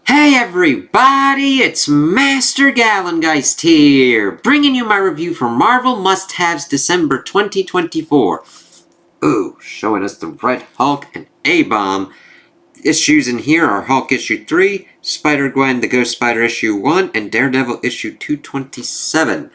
Hey everybody, it's Master Gallengeist here, bringing you my review for Marvel Must-Haves December 2024. Ooh, showing us the Red Hulk and A-Bomb. Issues in here are Hulk issue 3, Spider-Gwen the Ghost Spider issue 1, and Daredevil issue 227.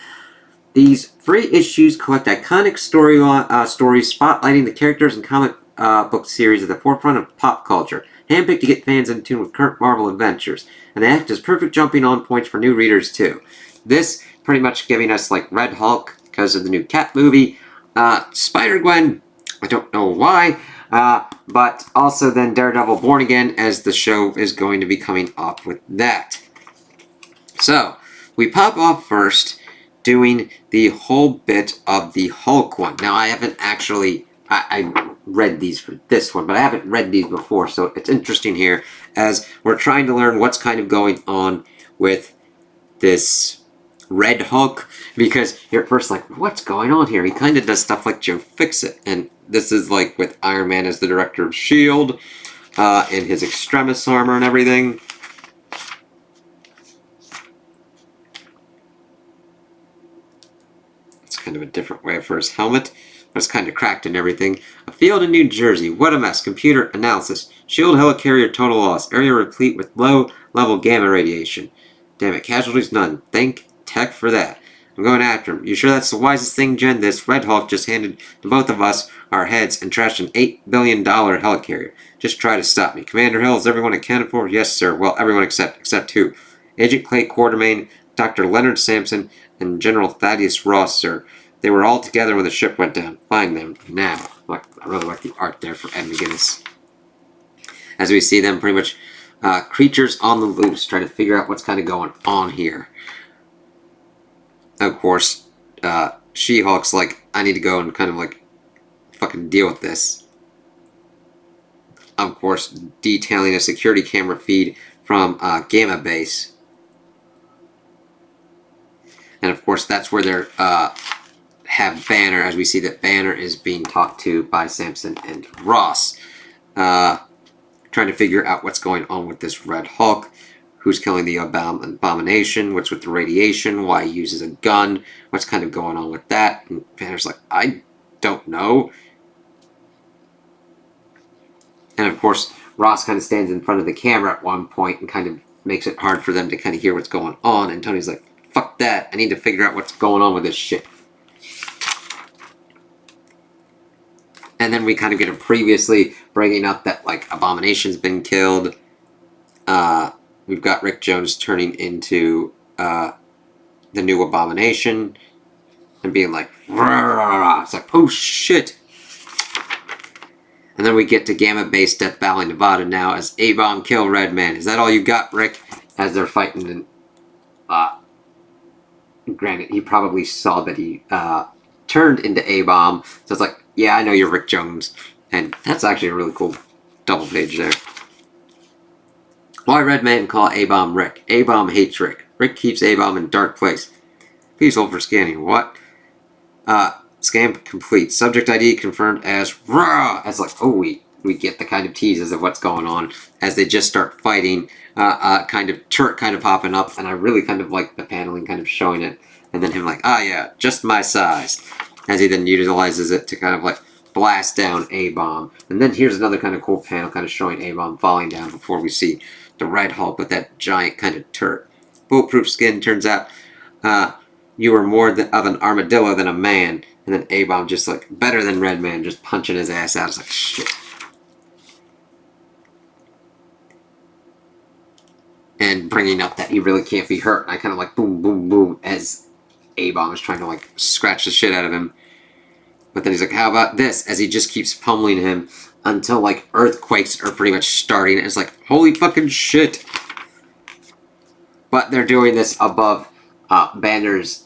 These 3 issues collect iconic stories spotlighting the characters and comic book series at the forefront of pop culture, handpicked to get fans in tune with current Marvel adventures, and they act as perfect jumping on points for new readers too. This pretty much giving us like Red Hulk because of the new Cat movie, Spider-Gwen, I don't know why, but also then Daredevil Born Again, as the show is going to be coming up with that. So, we pop off first doing the whole bit of the Hulk one. Now, I haven't actually... I read these for this one, but I haven't read these before, so it's interesting here as we're trying to learn what's kind of going on with this Red Hulk, because you're at first like, what's going on here? He kind of does stuff like Joe Fixit, and this is like with Iron Man as the director of S.H.I.E.L.D., and his Extremis armor and everything. It's kind of a different way for his helmet. It's kind of cracked and everything. A field in New Jersey. What a mess. Computer analysis. S.H.I.E.L.D. helicarrier total loss. Area replete with low-level gamma radiation. Damn it. Casualties none. Thank tech for that. I'm going after him. You sure that's the wisest thing, Jen? This Red Hulk just handed to both of us our heads and trashed an $8 billion helicarrier. Just try to stop me. Commander Hill, is everyone accounted for? Yes, sir. Well, everyone except who? Agent Clay Quartermain, Dr. Leonard Sampson, and General Thaddeus Ross, sir. They were all together when the ship went down. Find them now. I really like the art there for Ed McGuinness. As we see them pretty much creatures on the loose, trying to figure out what's kind of going on here. Of course, She-Hulk's like, I need to go and kind of like fucking deal with this. Of course, detailing a security camera feed from Gamma Base. And of course, that's where they're... have Banner, as we see that Banner is being talked to by Sampson and Ross. Trying to figure out what's going on with this Red Hulk. Who's killing the Abomination? What's with the radiation? Why he uses a gun? What's kind of going on with that? And Banner's like, I don't know. And of course, Ross kind of stands in front of the camera at one point and kind of makes it hard for them to kind of hear what's going on. And Tony's like, fuck that. I need to figure out what's going on with this shit. And then we kind of get a previously bringing up that, like, Abomination's been killed. We've got Rick Jones turning into the new Abomination. And being like, rah! It's like, oh shit! And then we get to Gamma Base Death Valley, Nevada now as A-Bomb kill Red Man. Is that all you got, Rick? As they're fighting. And granted, he probably saw that he turned into A-Bomb. So it's like, yeah, I know you're Rick Jones. And that's actually a really cool double page there. Why Red Man call A-Bomb Rick? A-Bomb hates Rick. Rick keeps A-Bomb in dark place. Peaceful for scanning. What? Scan complete. Subject ID confirmed as raw. As like, oh, we get the kind of teases of what's going on as they just start fighting. Kind of turret kind of popping up. And I really kind of like the paneling kind of showing it. And then him like, ah, yeah, just my size. As he then utilizes it to kind of like blast down A-Bomb. And then here's another kind of cool panel kind of showing A-Bomb falling down before we see the Red Hulk with that giant kind of turret. Bulletproof skin, turns out you were more of an armadillo than a man. And then A-Bomb just like, better than Red Man, just punching his ass out. It's like, shit. And bringing up that he really can't be hurt. And I kind of like boom, boom, boom as A-Bomb is trying to like scratch the shit out of him. But then he's like, how about this? As he just keeps pummeling him until like earthquakes are pretty much starting. And it's like, holy fucking shit. But they're doing this above Banner's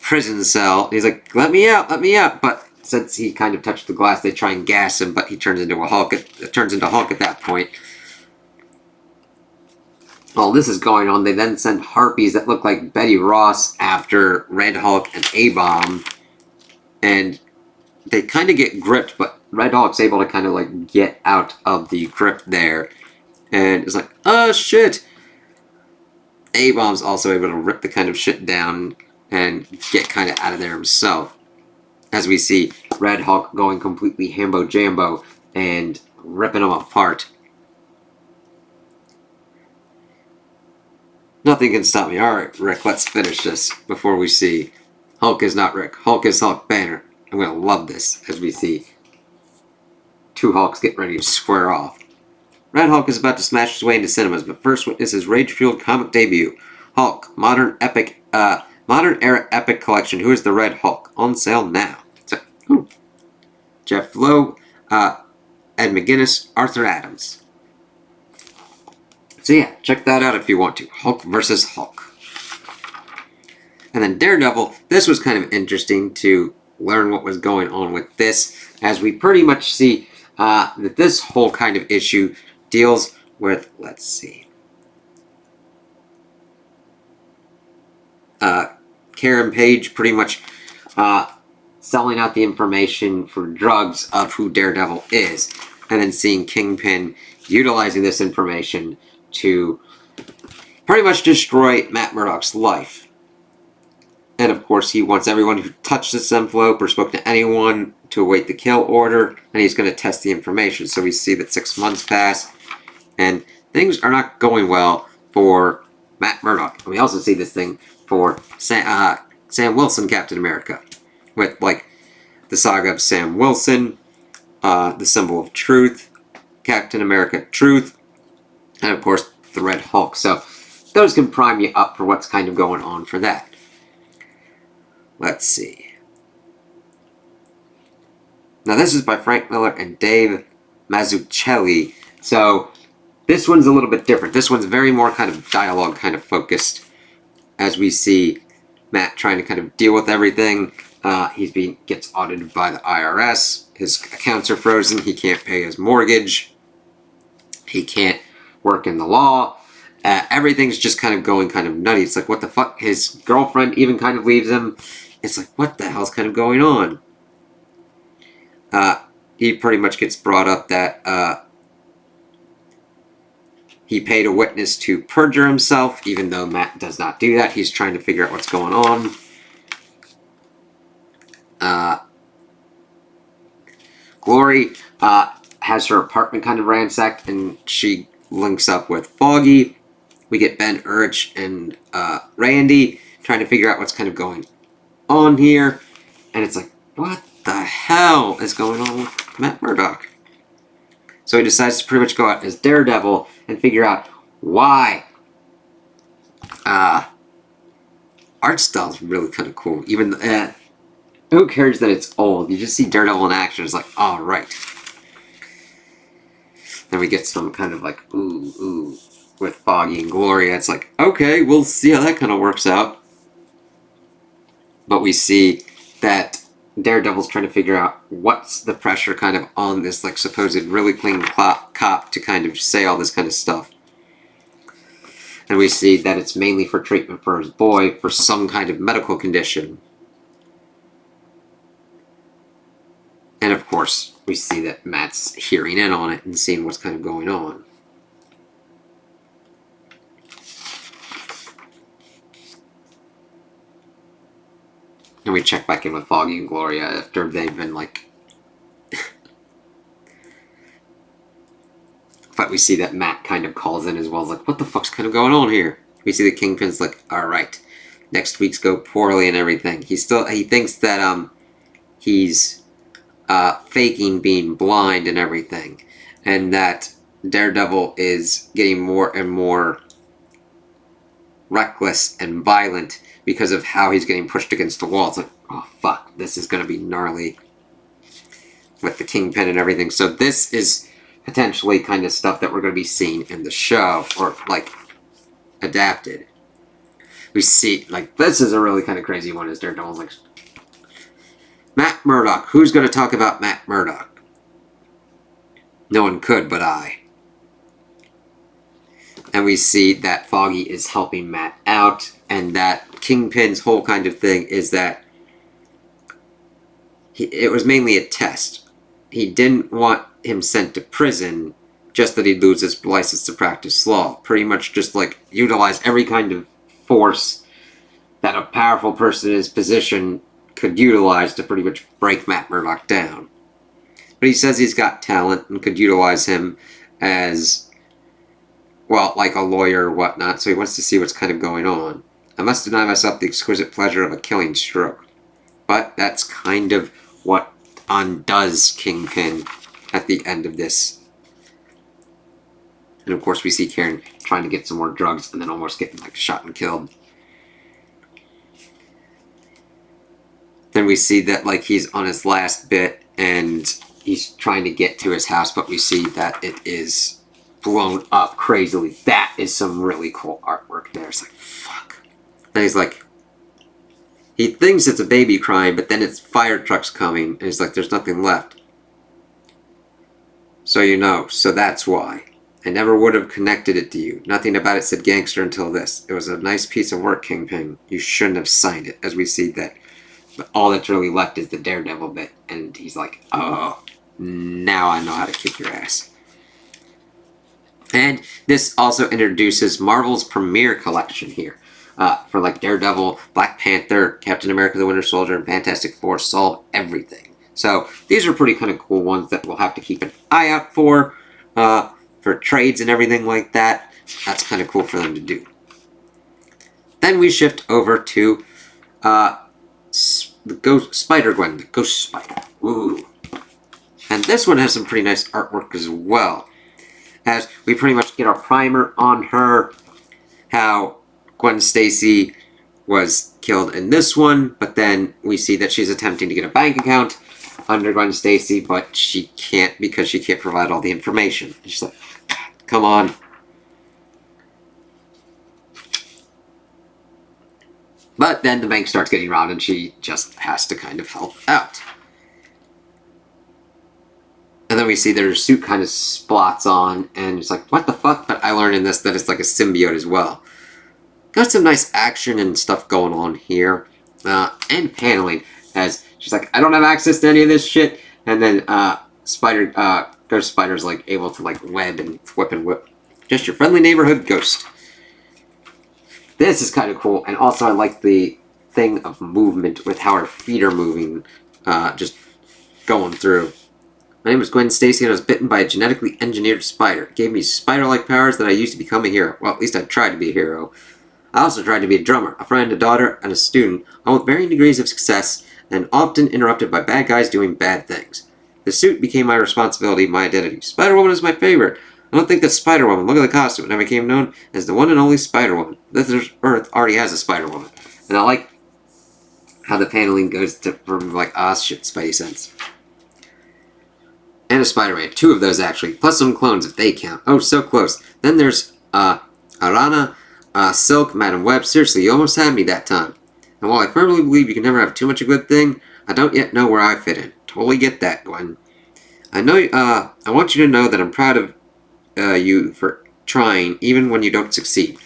prison cell. He's like, let me out, let me out. But since he kind of touched the glass, they try and gas him, but he turns into a Hulk. It turns into Hulk at that point. While this is going on, they then send harpies that look like Betty Ross after Red Hulk and A-Bomb. And they kind of get gripped, but Red Hulk's able to kind of like get out of the grip there. And it's like, oh shit! A-Bomb's also able to rip the kind of shit down and get kind of out of there himself. As we see Red Hulk going completely hambo-jambo and ripping them apart. Nothing can stop me. Alright, Rick, let's finish this before we see Hulk is not Rick. Hulk is Hulk Banner. I'm going to love this as we see two Hulks get ready to square off. Red Hulk is about to smash his way into cinemas, but first witness his rage-fueled comic debut. Hulk, modern era epic collection. Who is the Red Hulk? On sale now. So, Jeff Lowe, Ed McGuinness, Arthur Adams. So yeah, check that out if you want to. Hulk versus Hulk. And then Daredevil, this was kind of interesting to learn what was going on with this, as we pretty much see that this whole kind of issue deals with, let's see, Karen Page pretty much selling out the information for drugs of who Daredevil is, and then seeing Kingpin utilizing this information to pretty much destroy Matt Murdock's life. And of course, he wants everyone who touched this envelope or spoke to anyone to await the kill order, and he's going to test the information. So we see that 6 months pass, and things are not going well for Matt Murdock. And we also see this thing for Sam Wilson, Captain America, with like the saga of Sam Wilson, the symbol of truth, Captain America Truth, and of course the Red Hulk. So those can prime you up for what's kind of going on for that. Let's see. Now this is by Frank Miller and Dave Mazzucchelli. So this one's a little bit different. This one's very more kind of dialogue kind of focused, as we see Matt trying to kind of deal with everything. Gets audited by the IRS. His accounts are frozen. He can't pay his mortgage. He can't work in the law. Everything's just kind of going kind of nutty. It's like, what the fuck? His girlfriend even kind of leaves him. It's like, what the hell's kind of going on? He pretty much gets brought up that he paid a witness to perjure himself, even though Matt does not do that. He's trying to figure out what's going on. Glory has her apartment kind of ransacked, and she links up with Foggy. We get Ben Urich and Randy trying to figure out what's kind of going on here. And it's like, what the hell is going on with Matt Murdock? So he decides to pretty much go out as Daredevil and figure out why. Art style's really kind of cool. Even who cares that it's old? You just see Daredevil in action. It's like, all right. Then we get some kind of like ooh with Foggy and Gloria. It's like, okay, we'll see how that kind of works out. But we see that Daredevil's trying to figure out what's the pressure kind of on this like supposed really clean cop to kind of say all this kind of stuff. And we see that it's mainly for treatment for his boy for some kind of medical condition. And of course, we see that Matt's hearing in on it and seeing what's kind of going on. And we check back in with Foggy and Gloria after they've been like... But we see that Matt kind of calls in as well. Like, what the fuck's kind of going on here? We see the Kingpin's like, alright, next week's go poorly and everything. He thinks that he's faking being blind and everything. And that Daredevil is getting more and more reckless and violent because of how he's getting pushed against the wall. It's like, oh fuck, this is going to be gnarly with the Kingpin and everything. So this is potentially kind of stuff that we're going to be seeing in the show, or like adapted. We see, like, this is a really kind of crazy one, is Daredevil's like, Matt Murdock, who's going to talk about Matt Murdock? No one could but I. And we see that Foggy is helping Matt out, and that Kingpin's whole kind of thing is that it was mainly a test. He didn't want him sent to prison just that he'd lose his license to practice law. Pretty much just like utilize every kind of force that a powerful person in his position could utilize to pretty much break Matt Murdock down. But he says he's got talent and could utilize him as, well, like a lawyer or whatnot, so he wants to see what's kind of going on. I must deny myself the exquisite pleasure of a killing stroke. But that's kind of what undoes Kingpin at the end of this. And of course we see Karen trying to get some more drugs and then almost getting like shot and killed. Then we see that like he's on his last bit and he's trying to get to his house, but we see that it is blown up crazily. That is some really cool artwork there. It's like, fuck. And he's like, he thinks it's a baby crying, but then it's fire trucks coming, and he's like, there's nothing left. So you know, so that's why. I never would have connected it to you. Nothing about it said gangster until this. It was a nice piece of work, Kingpin. You shouldn't have signed it, as we see that. But all that's really left is the Daredevil bit, and he's like, oh, now I know how to kick your ass. And this also introduces Marvel's premiere collection here. For like Daredevil, Black Panther, Captain America the Winter Soldier, and Fantastic Four solve everything. So these are pretty kind of cool ones that we'll have to keep an eye out for trades and everything like that. That's kind of cool for them to do. Then we shift over to the Ghost Spider-Gwen, the Ghost Spider. Ooh. And this one has some pretty nice artwork as well. As we pretty much get our primer on her, how Gwen Stacy was killed in this one, but then we see that she's attempting to get a bank account under Gwen Stacy, but she can't because she can't provide all the information. She's like, come on. But then the bank starts getting robbed and she just has to kind of help out. And then we see that her suit kind of splots on, and it's like, what the fuck? But I learned in this that it's like a symbiote as well. Got some nice action and stuff going on here. And paneling, as she's like, I don't have access to any of this shit. And then Ghost Spider's like able to like web and whip. Just your friendly neighborhood ghost. This is kind of cool, and also I like the thing of movement with how her feet are moving, just going through. My name is Gwen Stacy, and I was bitten by a genetically engineered spider. It gave me spider-like powers that I used to become a hero. Well, at least I tried to be a hero. I also tried to be a drummer, a friend, a daughter, and a student, all with varying degrees of success, and often interrupted by bad guys doing bad things. The suit became my responsibility, my identity. Spider-Woman is my favorite. I don't think that's Spider-Woman. Look at the costume. It never became known as the one and only Spider-Woman. This Earth already has a Spider-Woman. And I like how the paneling goes to from like, ah, shit, Spidey sense. And a Spider-Man. 2 of those, actually. Plus some clones, if they count. Oh, so close. Then there's, Arana, Silk, Madam Web. Seriously, you almost had me that time. And while I firmly believe you can never have too much a good thing, I don't yet know where I fit in. Totally get that, Gwen. I know, I want you to know that I'm proud of you for trying, even when you don't succeed.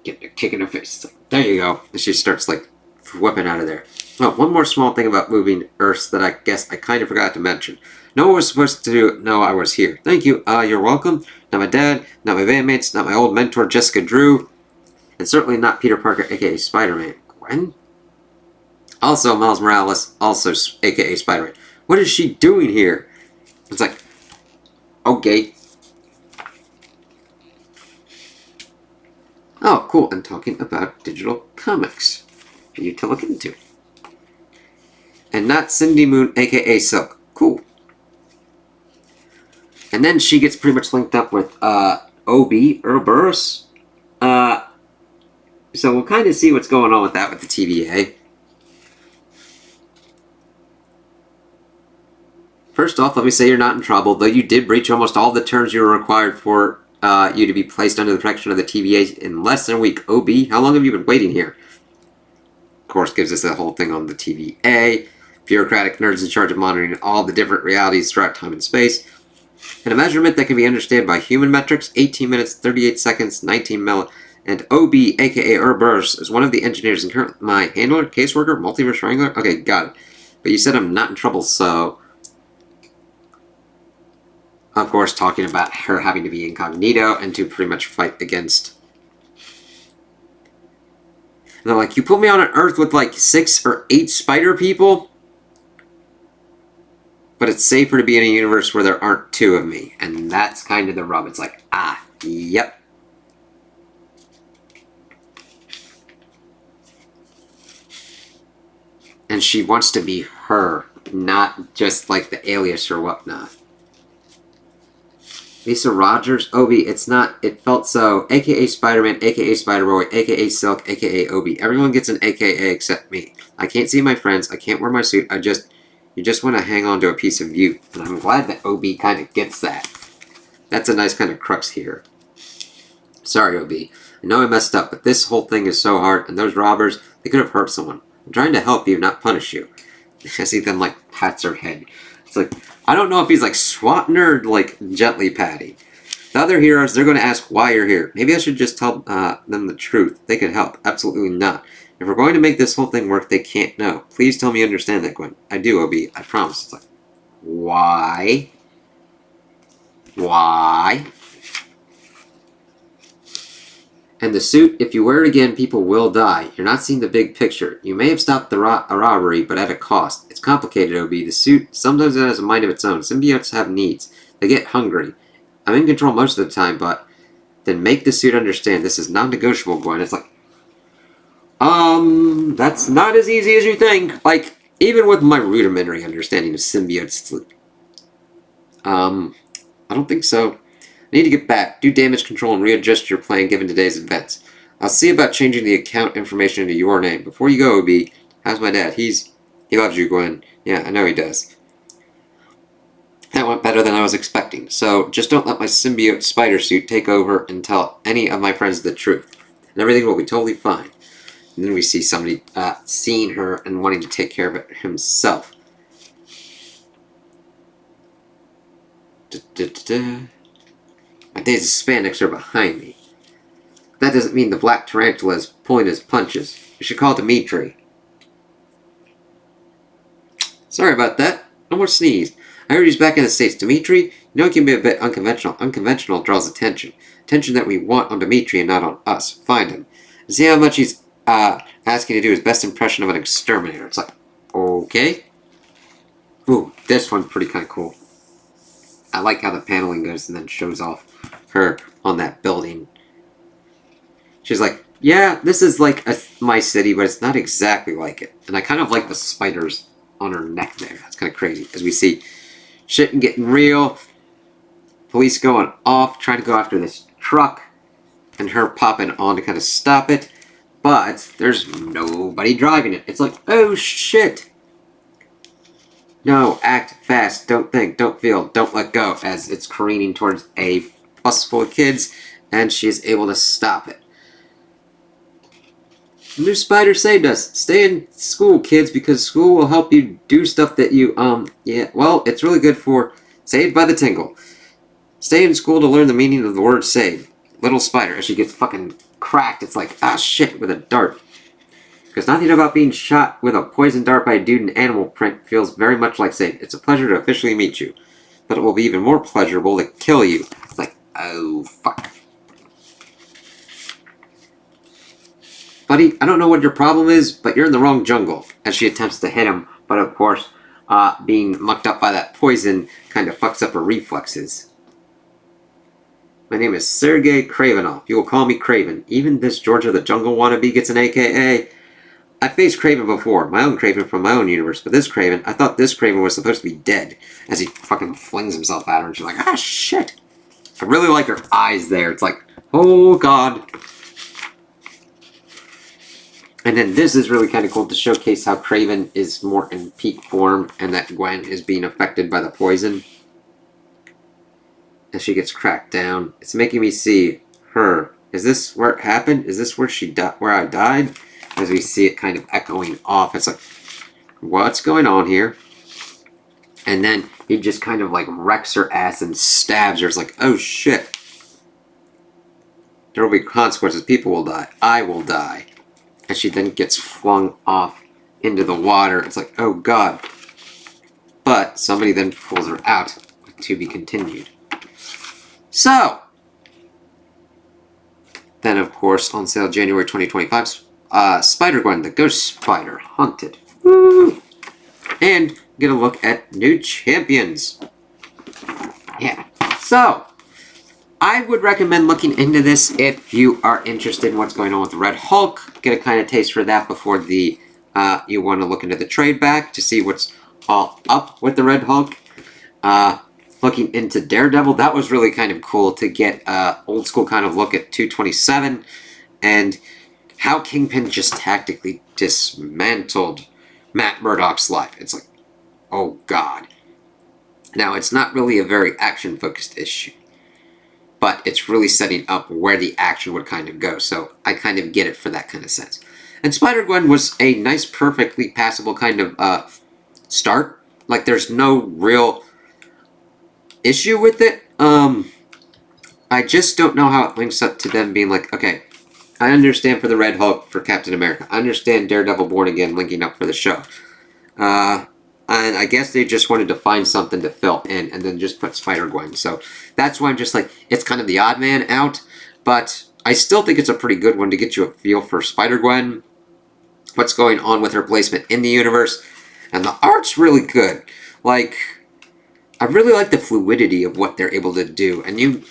Get a kick in her face. It's like, there you go. And she starts, like, whipping out of there. Oh, one more small thing about moving Earths that I guess I kind of forgot to mention. No one was supposed to know I was here. Thank you. You're welcome. Not my dad, not my bandmates, not my old mentor Jessica Drew, and certainly not Peter Parker, aka Spider-Man. Gwen? Also Miles Morales, also aka Spider-Man. What is she doing here? It's like, okay. Oh, cool. I'm talking about digital comics for you to look into. And not Cindy Moon, aka Silk. Cool. And then she gets pretty much linked up with O.B. Ouroboros. So we'll kind of see what's going on with that with the TVA. First off, let me say you're not in trouble, though you did breach almost all the terms you were required for you to be placed under the protection of the TVA in less than a week. O.B., how long have you been waiting here? Of course, gives us the whole thing on the TVA. Bureaucratic nerds in charge of monitoring all the different realities throughout time and space. And a measurement that can be understood by human metrics, 18 minutes, 38 seconds, 19 milli. And OB, aka Ouroboros, is one of the engineers and currently my handler, caseworker, multiverse wrangler. Okay, got it. But you said I'm not in trouble, so... Of course, talking about her having to be incognito and to pretty much fight against. And they're like, you put me on an Earth with like 6 or 8 spider people? But it's safer to be in a universe where there aren't 2 of me. And that's kind of the rub. It's like, yep. And she wants to be her, not just like the alias or whatnot. Lisa Rogers, Obi, it's not, it felt so, aka Spider-Man, aka Spider-Boy, aka Silk, aka Obi. Everyone gets an aka except me. I can't see my friends, I can't wear my suit, you just want to hang on to a piece of you. And I'm glad that Obi kind of gets that. That's a nice kind of crux here. Sorry, Obi. I know I messed up, but this whole thing is so hard, and those robbers, they could have hurt someone. I'm trying to help you, not punish you. As he then, like, pats her head. It's like, I don't know if he's, like, swatting her or, like, gently patting. The other heroes, they're going to ask why you're here. Maybe I should just tell them the truth. They could help. Absolutely not. If we're going to make this whole thing work, they can't know. Please tell me you understand that, Gwen. I do, Obi. I promise. It's like, why? Why? And the suit, if you wear it again, people will die. You're not seeing the big picture. You may have stopped the robbery, but at a cost. It's complicated, Obi. The suit, sometimes it has a mind of its own. Symbiotes have needs. They get hungry. I'm in control most of the time, but then make the suit understand. This is non-negotiable, Gwen. It's like, that's not as easy as you think. Like, even with my rudimentary understanding of symbiotes, it's like, I don't think so. I need to get back, do damage control, and readjust your plan given today's events. I'll see about changing the account information into your name. Before you go, Obi, how's my dad? He loves you, Gwen. Yeah, I know he does. That went better than I was expecting. So just don't let my symbiote spider suit take over and tell any of my friends the truth. And everything will be totally fine. And then we see somebody seeing her and wanting to take care of it himself. My days of spandex are behind me. That doesn't mean the black tarantula is pulling his punches. You should call Dimitri. Sorry about that. No more sneeze. I heard he's back in the States. Dimitri, you know he can be a bit unconventional. Unconventional draws attention. Attention that we want on Dimitri and not on us. Find him. And see how much he's asking to do his best impression of an exterminator. It's like, okay. Ooh, this one's pretty kind of cool. I like how the paneling goes and then shows off her on that building. She's like, yeah, this is like my city, but it's not exactly like it. And I kind of like the spiders on her neck there. That's kind of crazy. As we see shit getting real. Police going off, trying to go after this truck. And her popping on to kind of stop it. But there's nobody driving it. It's like, oh shit. No, act fast, don't think, don't feel, don't let go, as it's careening towards a bus full of kids, and she is able to stop it. The new spider saved us. Stay in school, kids, because school will help you do stuff that you, yeah, well, it's really good for saved by the tingle. Stay in school to learn the meaning of the word save. Little spider, as she gets fucking cracked, it's like, ah shit, with a dart. Because nothing about being shot with a poison dart by a dude in animal print feels very much like saying, it's a pleasure to officially meet you. But it will be even more pleasurable to kill you. It's like, oh, fuck. Buddy, I don't know what your problem is, but you're in the wrong jungle. As she attempts to hit him, but of course, being mucked up by that poison kind of fucks up her reflexes. My name is Sergei Kravenov. You will call me Kraven. Even this Georgia the Jungle wannabe gets an AKA. I faced Kraven before, my own Kraven from my own universe, but this Kraven, I thought this Kraven was supposed to be dead, as he fucking flings himself at her, and she's like, ah, shit. I really like her eyes there. It's like, oh, God. And then this is really kind of cool to showcase how Kraven is more in peak form, and that Gwen is being affected by the poison. As she gets cracked down. It's making me see her. Is this where it happened? Is this where where I died? As we see it kind of echoing off. It's like, what's going on here? And then he just kind of like wrecks her ass and stabs her. It's like, oh shit. There will be consequences. People will die. I will die. And she then gets flung off into the water. It's like, oh god. But somebody then pulls her out to be continued. So, then of course on sale January 2025, Spider-Gwen, the Ghost Spider, Hunted. Woo! And get a look at new champions. Yeah. So, I would recommend looking into this if you are interested in what's going on with the Red Hulk. Get a kind of taste for that before the you want to look into the trade back to see what's all up with the Red Hulk. Looking into Daredevil, that was really kind of cool to get old school kind of look at 227 and how Kingpin just tactically dismantled Matt Murdock's life. It's like, oh god. Now, it's not really a very action-focused issue, but it's really setting up where the action would kind of go, so I kind of get it for that kind of sense. And Spider-Gwen was a nice, perfectly passable kind of start. Like, there's no real issue with it. I just don't know how it links up to them being like, okay, I understand for the Red Hulk, for Captain America. I understand Daredevil Born Again linking up for the show. And I guess they just wanted to find something to fill in and then just put Spider-Gwen. So that's why I'm just like, it's kind of the odd man out. But I still think it's a pretty good one to get you a feel for Spider-Gwen, what's going on with her placement in the universe. And the art's really good. Like, I really like the fluidity of what they're able to do. And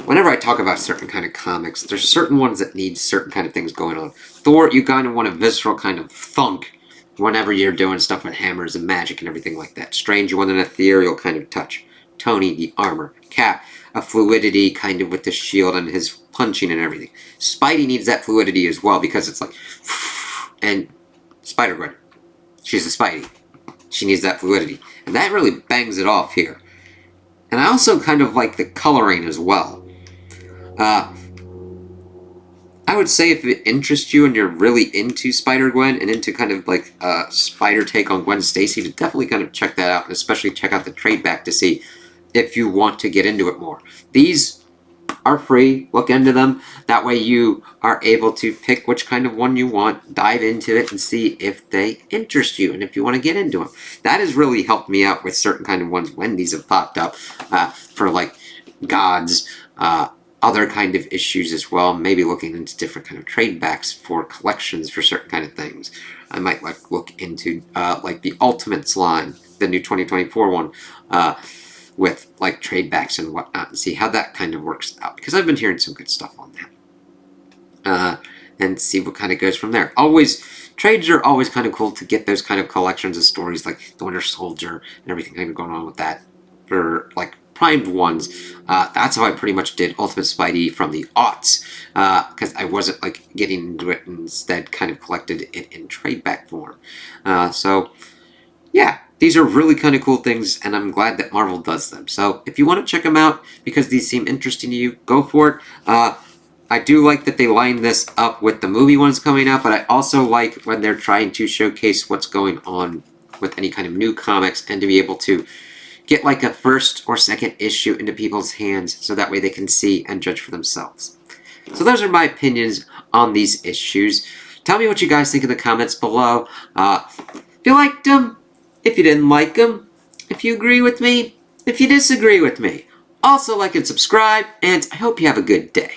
whenever I talk about certain kind of comics, there's certain ones that need certain kind of things going on. Thor, you kind of want a visceral kind of thunk whenever you're doing stuff with hammers and magic and everything like that. Strange, you want an ethereal kind of touch. Tony, the armor. Cap, a fluidity kind of with the shield and his punching and everything. Spidey needs that fluidity as well because it's like... And Spider-Gwen, she's a Spidey. She needs that fluidity. And that really bangs it off here. And I also kind of like the coloring as well. I would say if it interests you and you're really into Spider-Gwen and into kind of like a spider take on Gwen Stacy, to definitely kind of check that out, and especially check out the trade back to see if you want to get into it more. These are free. Look into them. That way you are able to pick which kind of one you want, dive into it, and see if they interest you and if you want to get into them. That has really helped me out with certain kind of ones when these have popped up for like gods, other kind of issues as well. Maybe looking into different kind of trade backs for collections for certain kind of things. I might like look into like the Ultimates line, the new 2024 one, with like trade backs and whatnot, and see how that kind of works out, because I've been hearing some good stuff on that, and see what kind of goes from there. Trades are always kind of cool to get those kind of collections of stories like the Winter Soldier and everything kind of going on with that for like primed ones. That's how I pretty much did Ultimate Spidey from the aughts, because I wasn't like getting into it, and instead kind of collected it in trade back form. So yeah, these are really kind of cool things, and I'm glad that Marvel does them. So if you want to check them out because these seem interesting to you, go for it. I do like that they line this up with the movie ones coming out, but I also like when they're trying to showcase what's going on with any kind of new comics, and to be able to get like a first or second issue into people's hands so that way they can see and judge for themselves. So those are my opinions on these issues. Tell me what you guys think in the comments below. If you liked them, if you didn't like them, if you agree with me, if you disagree with me. Also like and subscribe, and I hope you have a good day.